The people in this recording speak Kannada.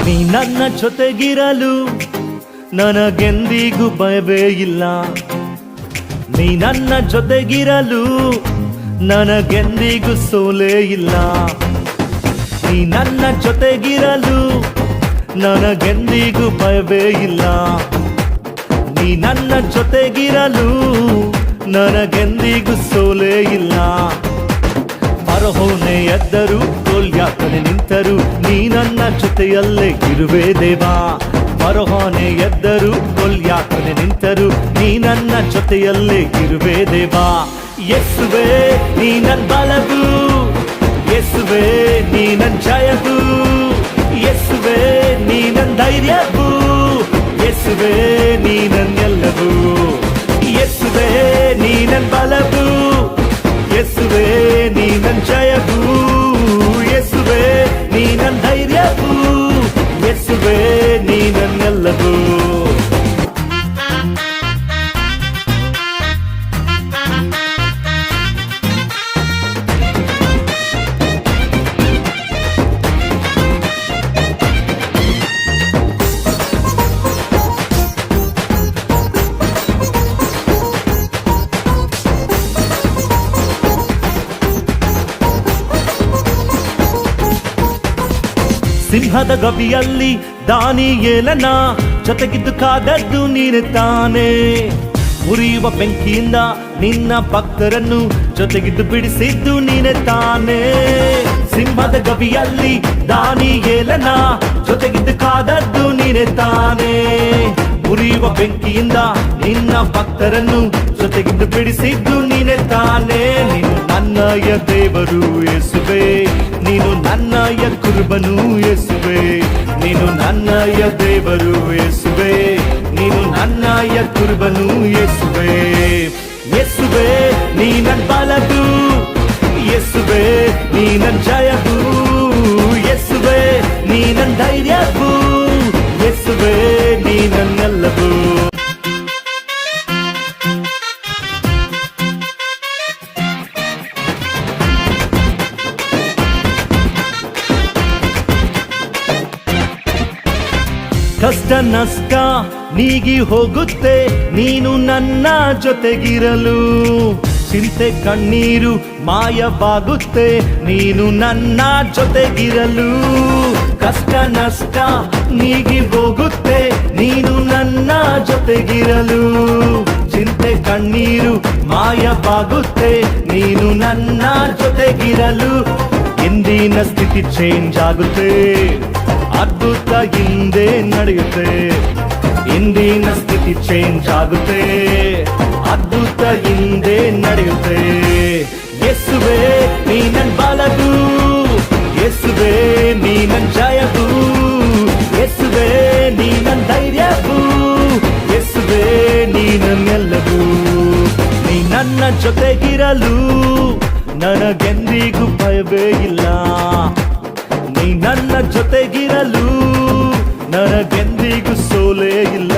ನೀ ನನ್ನ ಜೊತೆಗಿರಲು ನನಗೆಂದಿಗೂ ಭಯವೇ ಇಲ್ಲ. ನೀ ನನ್ನ ಜೊತೆಗಿರಲು ನನಗೆಂದಿಗೂ ಸೋಲೇ ಇಲ್ಲ. ನೀ ನನ್ನ ಜೊತೆಗಿರಲು ನನಗೆಂದಿಗೂ ಭಯವೇ ಇಲ್ಲ. ನೀ ನನ್ನ ಜೊತೆಗಿರಲು ನನಗೆಂದಿಗೂ ಸೋಲೇ ಇಲ್ಲ. ಫರೋಹನೇ ಎದ್ದರು, ಗೊಲ್ಯಾತನೇ ನಿಂತರು, ನೀ ನನ್ನ ಜೊತೆಯಲ್ಲೇ ಇರುವೆ ದೇವಾ. ಫರೋಹನೇ ಎದ್ದರು, ಗೊಲ್ಯಾತನೇ ನಿಂತರು, ನೀ ನನ್ನ ಜೊತೆಯಲ್ಲೇ ಇರುವೆ ದೇವಾ. ಯೇಸುವೇ ನೀ ನನ್ನ ಬಲವು, ಯೇಸುವೇ ನೀ ನನ್ನ ಜಯವು, ಯೇಸುವೇ ನೀ ನನ್ನ ಧೈರ್ಯವು, ಯೇಸುವೇ ನೀ ನನ್ನೆಲ್ಲವೂ. ಯೇಸುವೇ ನೀ ನನ್ನ ಬಲವು, ಯೇಸುವೇ ನೀ ನನ್ನ ಜಯವು, ಯೇಸುವೇ ನೀ ನನ್ನ ಧೈರ್ಯವು, ಯೇಸುವೇ ನೀ ನನ್ನೆಲ್ಲವೂ. ಸಿಂಹದ ಗವಿಯಲ್ಲಿ ದಾನಿಯೇಲನ ಜೊತೆಗಿದ್ದು ಕಾದದ್ದು ನೀನೆ ತಾನೇ. ಉರಿಯುವ ಬೆಂಕಿಯಿಂದ ನಿನ್ನ ಭಕ್ತರನ್ನು ಜೊತೆಗಿದ್ದು ಬಿಡಿಸಿದ್ದು ನೀನೆ ತಾನೇ. ಸಿಂಹದ ಗವಿಯಲ್ಲಿ ದಾನಿಯೇಲನ ಜೊತೆಗಿದ್ದು ಕಾದದ್ದು ನೀನೆ ತಾನೇ. ಉರಿಯುವ ಬೆಂಕಿಯಿಂದ ನಿನ್ನ ಭಕ್ತರನ್ನು ಜೊತೆಗಿದ್ದು ಬಿಡಿಸಿದ್ದು ನೀನೆ ತಾನೇ. ನೀನು ನನ್ನಯ ದೇವರು ಯೇಸುವೇ, ನೀನು ನನ್ನಯ ಕುರುಬನು ಯೇಸುವೇ, ನೀನು ನನ್ನಯ ದೇವರು ಯೇಸುವೇ, ನೀನು ನನ್ನಯ ಕುರುಬನು ಯೇಸುವೇ. ಯೇಸುವೇ ನೀ ನನ್ನ ಬಲವು, ಯೇಸುವೇ ನೀ ನನ್ನ ಜಯವು, ಯೇಸುವೇ ನೀ ನನ್ನ ಧೈರ್ಯವು, ಯೇಸುವೇ ನೀ ನನ್ನೆಲ್ಲವೂ. ಕಷ್ಟ ನಷ್ಟ ನೀಗಿ ಹೋಗುತ್ತೆ ನೀನು ನನ್ನ ಜೊತೆಗಿರಲು. ಚಿಂತೆ ಕಣ್ಣೀರು ಮಾಯವಾಗುತ್ತೆ ನೀನು ನನ್ನ ಜೊತೆಗಿರಲು. ಕಷ್ಟ ನಷ್ಟ ನೀಗಿ ಹೋಗುತ್ತೆ ನೀನು ನನ್ನ ಜೊತೆಗಿರಲು. ಚಿಂತೆ ಕಣ್ಣೀರು ಮಾಯವಾಗುತ್ತೆ ನೀನು ನನ್ನ ಜೊತೆಗಿರಲು. ಇಂದಿನ ಸ್ಥಿತಿ ಚೇಂಜ್ ಆಗುತ್ತೆ, ಅದ್ಭುತ ಹಿಂದೆ ನಡೆಯುತ್ತೆ. ಇಂದಿನ ಸ್ಥಿತಿ ಚೇಂಜ್ ಆಗುತ್ತೆ, ಅದ್ಭುತ ಹಿಂದೆ ನಡೆಯುತ್ತೆ. ಯೇಸುವೇ ನೀ ನನ್ನ ಬಲವು, ಯೇಸುವೇ ನೀ ನನ್ನ ಜಯವು, ಯೇಸುವೇ ನೀ ನನ್ನ ಧೈರ್ಯವು, ಯೇಸುವೇ ನೀ ನನ್ನೆಲ್ಲವೂ. ನೀ ನನ್ನ ಜೊತೆಗಿರಲು ನನಗೆಂದಿಗೂ ಭಯವೇ ಇಲ್ಲ. ನೀ ನನ್ನ ಜೊತೆಗಿರಲು ನನಗೆಂದಿಗೂ ಸೋಲೇ ಇಲ್ಲ.